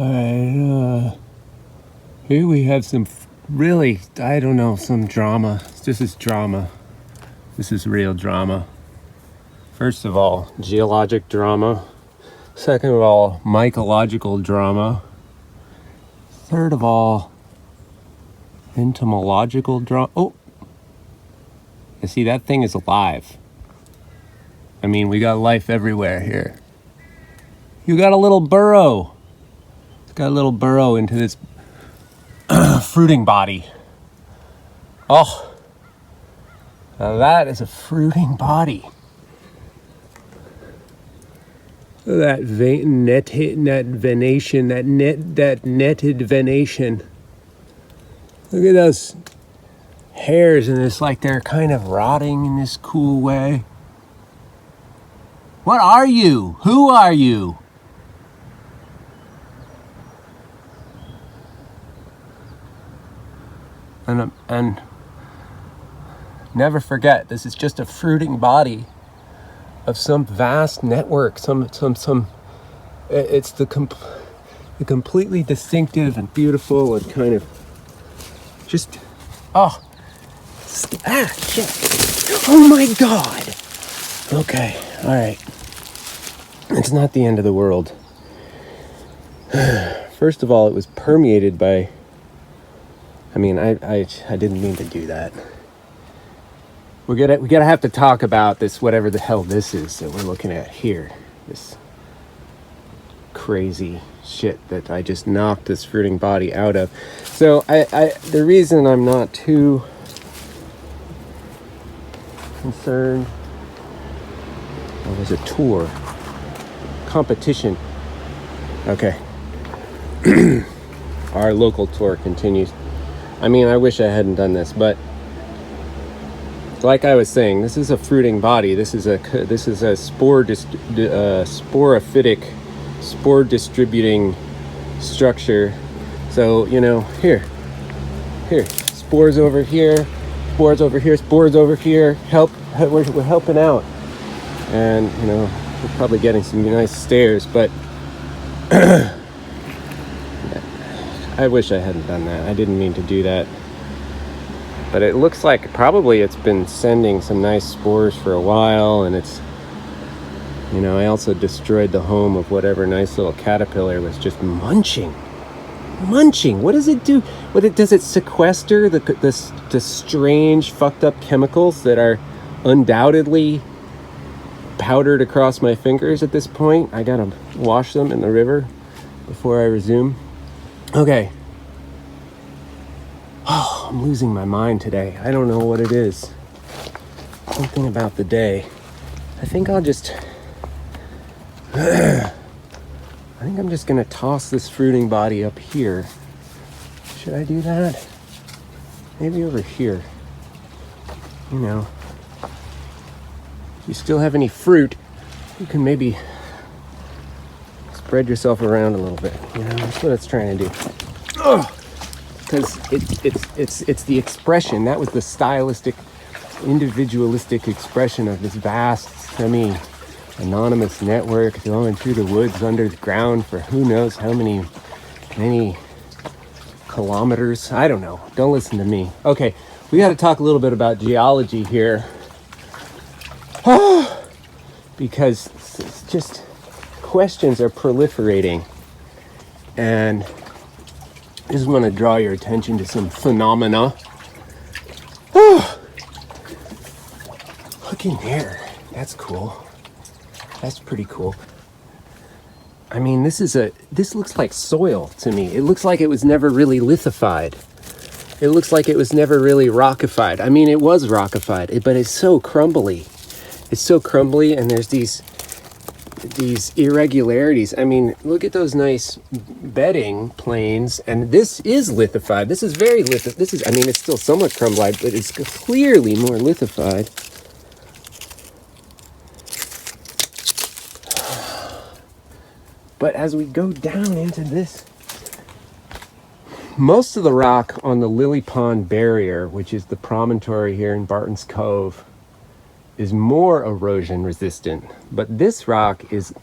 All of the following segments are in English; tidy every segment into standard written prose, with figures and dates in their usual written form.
Alright, here we have some really, I don't know, some drama. This is drama. This is real drama. First of all, geologic drama. Second of all, mycological drama. Third of all, entomological drama. Oh! You see, that thing is alive. I mean, we got life everywhere here. You got a little burrow. It's got a little burrow into this fruiting body. Oh, now that is a fruiting body. That venation, that netted venation. Look at those hairs, and it's like they're kind of rotting in this cool way. What are you? Who are you? And never forget, this is just a fruiting body of some vast network. It's the completely distinctive and beautiful and kind of just shit. Oh my God. Okay, all right. It's not the end of the world. First of all, it was permeated by. I mean, I didn't mean to do that. We're gonna have to talk about this, whatever the hell this is that we're looking at here. This crazy shit that I just knocked this fruiting body out of. So the reason I'm not too concerned. Oh, there's a tour. Competition. Okay. Our local tour continues. I mean, I wish I hadn't done this, but like I was saying, this is a fruiting body. This is a sporophytic, spore distributing structure. So, you know, here, spores over here, spores over here, spores over here. We're helping out, and you know, we're probably getting some nice stares, but. I wish I hadn't done that. I didn't mean to do that. But it looks like probably it's been sending some nice spores for a while, and it's, you know, I also destroyed the home of whatever nice little caterpillar was just munching. What does it do? Does it sequester the strange fucked up chemicals that are undoubtedly powdered across my fingers at this point? I gotta wash them in the river before I resume. Okay. Oh, I'm losing my mind today. I don't know what it is. Something about the day. I think I'm just gonna toss this fruiting body up here. Should I do that? Maybe over here. You know. If you still have any fruit, you can maybe spread yourself around a little bit. You know, that's what it's trying to do. Because it's the expression. That was the stylistic, individualistic expression of this vast, semi-anonymous network going through the woods under the ground for who knows how many kilometers. I don't know. Don't listen to me. Okay, we got to talk a little bit about geology here. Because it's just questions are proliferating, and I just want to draw your attention to some phenomena. Look in there. That's cool. That's pretty cool. I mean, this looks like soil to me. It looks like it was never really lithified. It looks like it was never really rockified. I mean, it was rockified, but it's so crumbly. It's so crumbly, and there's these irregularities. I mean, look at those nice bedding planes, and this is lithified. This is very lithified. I mean, it's still somewhat crumbly, but it's clearly more lithified. But as we go down into this, most of the rock on the Lily Pond barrier, which is the promontory here in Barton's Cove, is more erosion resistant, but this rock is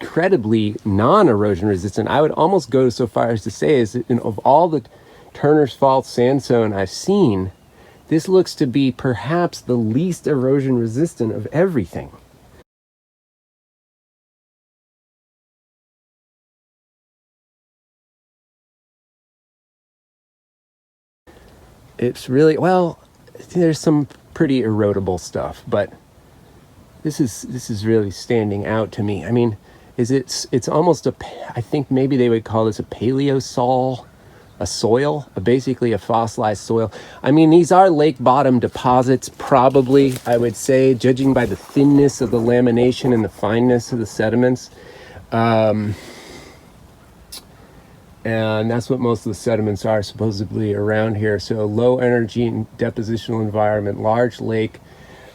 incredibly non-erosion resistant. I would almost go so far as to say is that, of all the Turner's Fault sandstone I've seen, this looks to be perhaps the least erosion resistant of everything. It's really, well, there's some pretty erodible stuff, but this is really standing out to me. I mean, it's almost I think maybe they would call this a paleosol, a soil, basically a fossilized soil. I mean, these are lake bottom deposits, probably, I would say, judging by the thinness of the lamination and the fineness of the sediments. And that's what most of the sediments are supposedly around here. So low energy and depositional environment, large lake,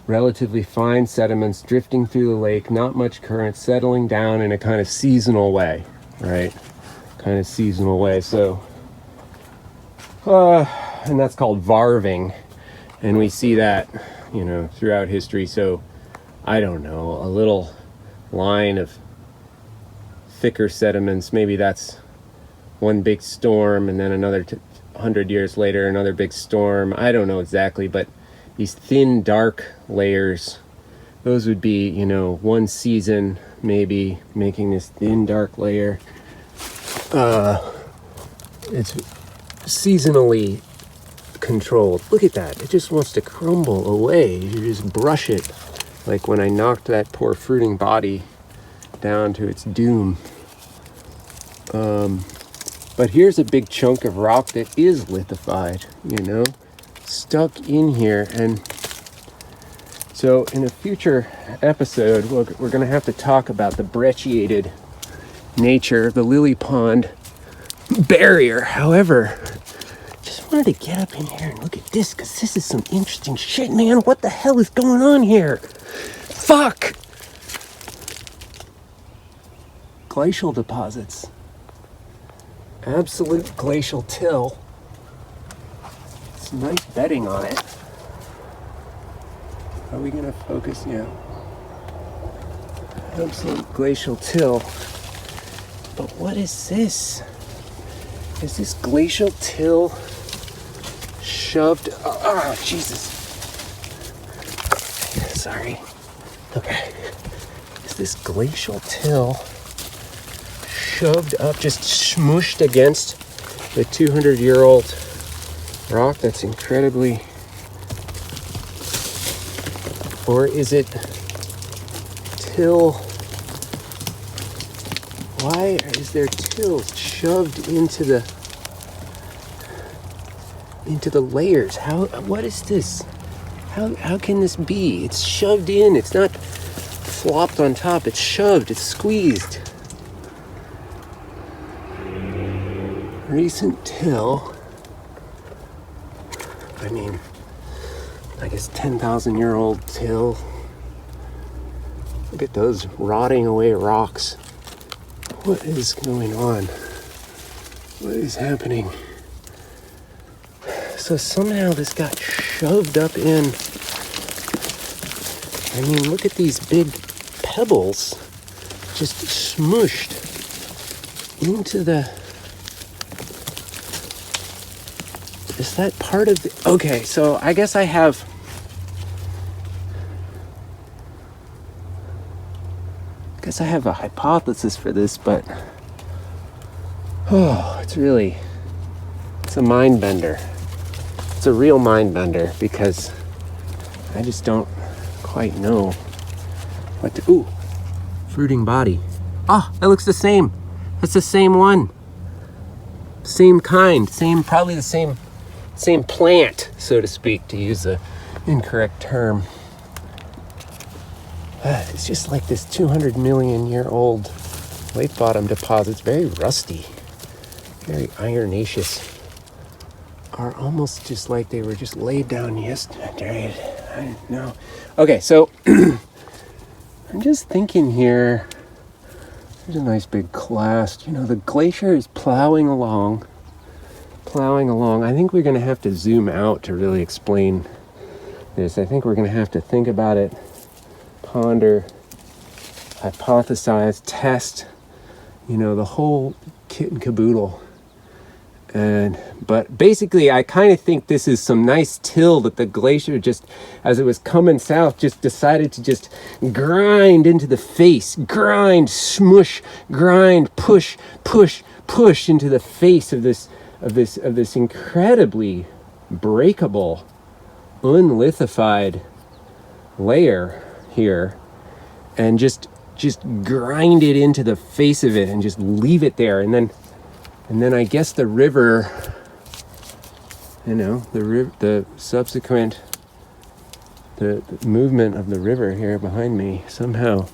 relatively fine sediments drifting through the lake, not much current, settling down in a kind of seasonal way, right? Kind of seasonal way. So, and that's called varving. And we see that, you know, throughout history. So, I don't know, a little line of thicker sediments, maybe that's one big storm, and then another 100 years later, another big storm. I don't know exactly, but these thin, dark layers, those would be, you know, one season, maybe, making this thin, dark layer. It's seasonally controlled. Look at that. It just wants to crumble away. You just brush it, like when I knocked that poor fruiting body down to its doom. But here's a big chunk of rock that is lithified, you know, stuck in here. And so in a future episode, we're going to have to talk about the brecciated nature of the Lily Pond barrier. However, just wanted to get up in here and look at this, because this is some interesting shit, man. What the hell is going on here? Fuck! Glacial deposits. Absolute glacial till. It's nice bedding on it. Are we gonna focus? Yeah. Absolute glacial till. But what is this? Is this glacial till shoved? Oh, Jesus. Sorry. Okay. Is this glacial till shoved up, just smooshed against the 200-year-old rock that's incredibly, or is it till? Why is there tills shoved into the layers? What is this? How can this be? It's shoved in. It's not flopped on top. It's shoved. It's squeezed. Recent till, I mean, I guess 10,000-year-old till. Look at those rotting away rocks. What is going on? What is happening? So somehow this got shoved up in. I mean, look at these big pebbles just smooshed into the. Is that part of the... Okay, so I guess I have... a hypothesis for this, but... Oh, it's a mind bender. It's a real mind bender, because I just don't quite know what to... Ooh, fruiting body. Ah, that looks the same. That's the same one. Same kind, probably the same plant, so to speak, to use the incorrect term. It's just like this 200 million year old lake bottom deposit. It's very rusty, very ironaceous. Are almost just like they were just laid down yesterday. I don't know. Okay, so I'm just thinking here. There's a nice big clast. You know, the glacier is plowing along. I think we're going to have to zoom out to really explain this. I think we're going to have to think about it, ponder, hypothesize, test, the whole kit and caboodle. But basically, I kind of think this is some nice till that the glacier just, as it was coming south, just decided to just grind into the face, grind, smush, grind, push, push, push into the face of this incredibly breakable, unlithified layer here, and just grind it into the face of it and just leave it there. And then I guess the river, the subsequent, the movement of the river here behind me somehow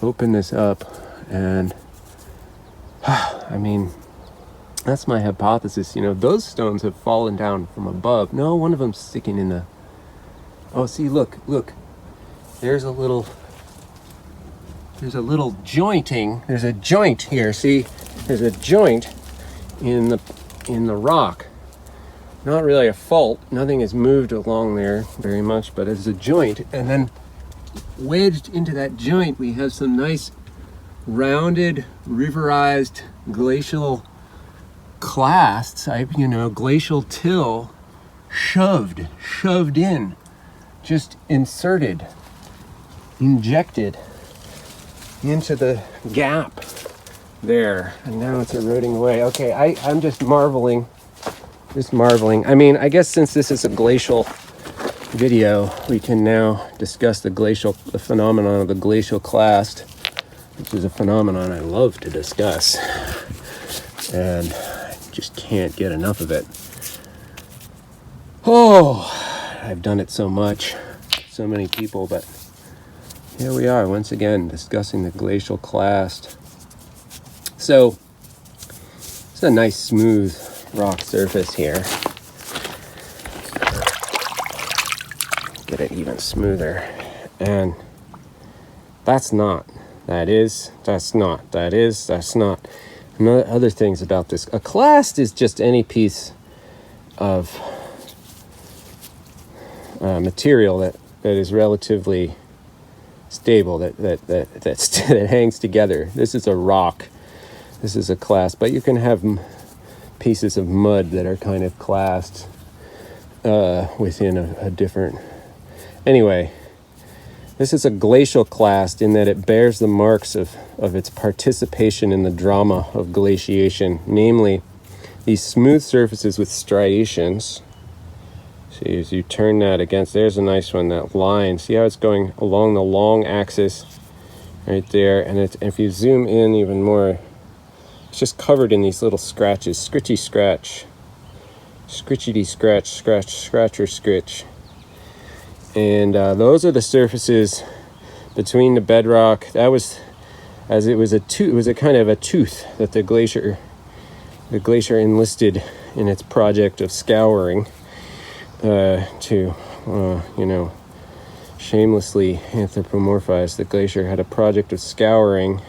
opened this up. And I mean, that's my hypothesis. Those stones have fallen down from above. No, one of them's sticking in the, oh, see, look, there's a little jointing. There's a joint here. See, there's a joint in the rock. Not really a fault. Nothing has moved along there very much, but it's a joint. And then wedged into that joint, we have some nice rounded, riverized glacial clasts. Glacial till shoved in, just inserted, injected into the gap there, and now it's eroding away. Okay, I'm just marveling. I mean, I guess since this is a glacial video, we can now discuss the phenomenon of the glacial clast, which is a phenomenon I love to discuss, and I just can't get enough of it. Oh, I've done it so much, so many people, but here we are once again discussing the glacial clast. So it's a nice smooth rock surface here. Get it even smoother. And that's not. That is. That's not. That is. That's not. And other things about this. A clast is just any piece of material that is relatively stable, that hangs together. This is a rock. This is a clast, but you can have pieces of mud that are kind of classed within a different. Anyway, this is a glacial clast in that it bears the marks of its participation in the drama of glaciation, namely these smooth surfaces with striations. See, as you turn that against, there's a nice one, that line. See how it's going along the long axis right there, and if you zoom in even more, it's just covered in these little scratches, scritchy scratch, scritchity scratch, scratcher scritch. And those are the surfaces between the bedrock. That was, as it was a kind of a tooth that the glacier enlisted in its project of scouring to shamelessly anthropomorphize the glacier. Had a project of scouring,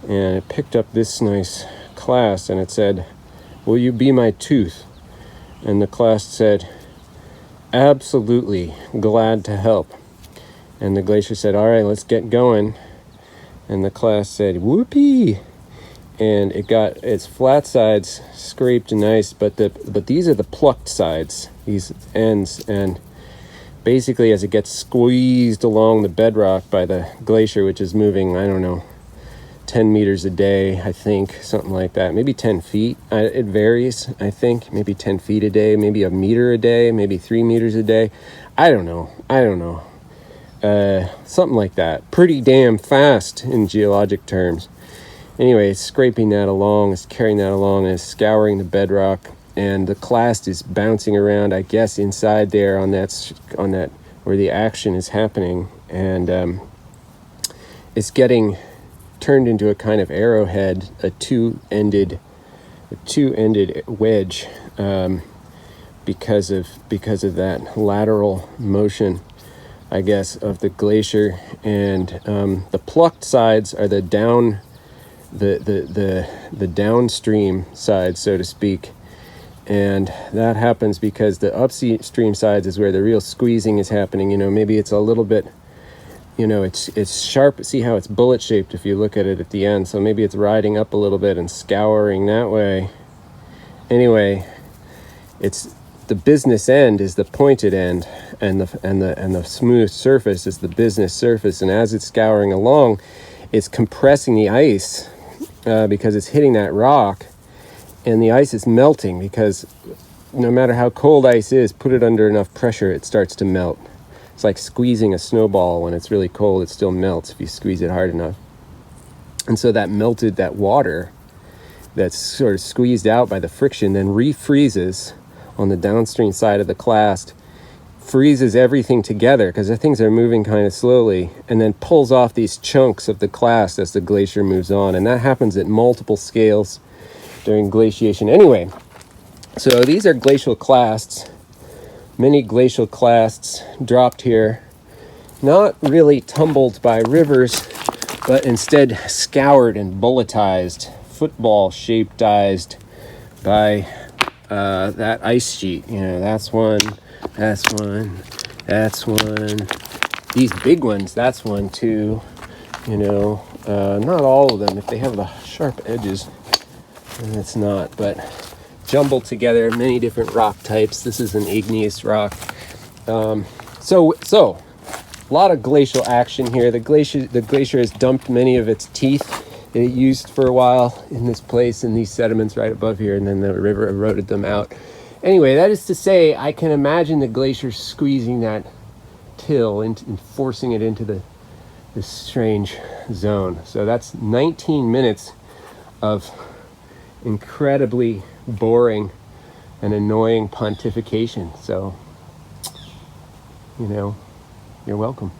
and it picked up this nice clast, and it said, "Will you be my tooth?" And the clast said, "Absolutely, glad to help." And the glacier said, "All right, let's get going." And the clast said, "Whoopee!" And it got its flat sides scraped nice, but these are the plucked sides, these ends, and basically as it gets squeezed along the bedrock by the glacier, which is moving, 10 meters a day, I think, something like that, maybe 10 feet. It varies, I think, maybe 10 feet a day, maybe a meter a day, maybe 3 meters a day. I don't know. Something like that. Pretty damn fast in geologic terms. Anyway, it's scraping that along, it's carrying that along, and it's scouring the bedrock, and the clast is bouncing around, I guess, inside there on that where the action is happening, and it's getting turned into a kind of arrowhead, a two-ended wedge, because of that lateral motion, I guess, of the glacier. And the plucked sides are the downstream sides, so to speak, and that happens because the upstream sides is where the real squeezing is happening. Maybe it's a little bit it's sharp. See how it's bullet shaped if you look at it at the end. So maybe it's riding up a little bit and scouring that way. Anyway, it's the business end is the pointed end, and the smooth surface is the business surface. And as it's scouring along, it's compressing the ice because it's hitting that rock, and the ice is melting because no matter how cold ice is, put it under enough pressure, it starts to melt. It's like squeezing a snowball. When it's really cold, it still melts if you squeeze it hard enough. And so that water that's sort of squeezed out by the friction then refreezes on the downstream side of the clast, freezes everything together because the things are moving kind of slowly, and then pulls off these chunks of the clast as the glacier moves on. And that happens at multiple scales during glaciation. Anyway, so these are glacial clasts. Many glacial clasts dropped here, not really tumbled by rivers, but instead scoured and bulletized, football-shapedized by that ice sheet. That's one, that's one, that's one. These big ones, that's one too. Not all of them. If they have the sharp edges, then it's not, but jumbled together, many different rock types. This is an igneous rock. So a lot of glacial action here. The glacier has dumped many of its teeth that it used for a while in this place, in these sediments right above here, and then the river eroded them out. Anyway, that is to say, I can imagine the glacier squeezing that till and forcing it into this strange zone. So that's 19 minutes of incredibly boring and annoying pontification. So, you're welcome.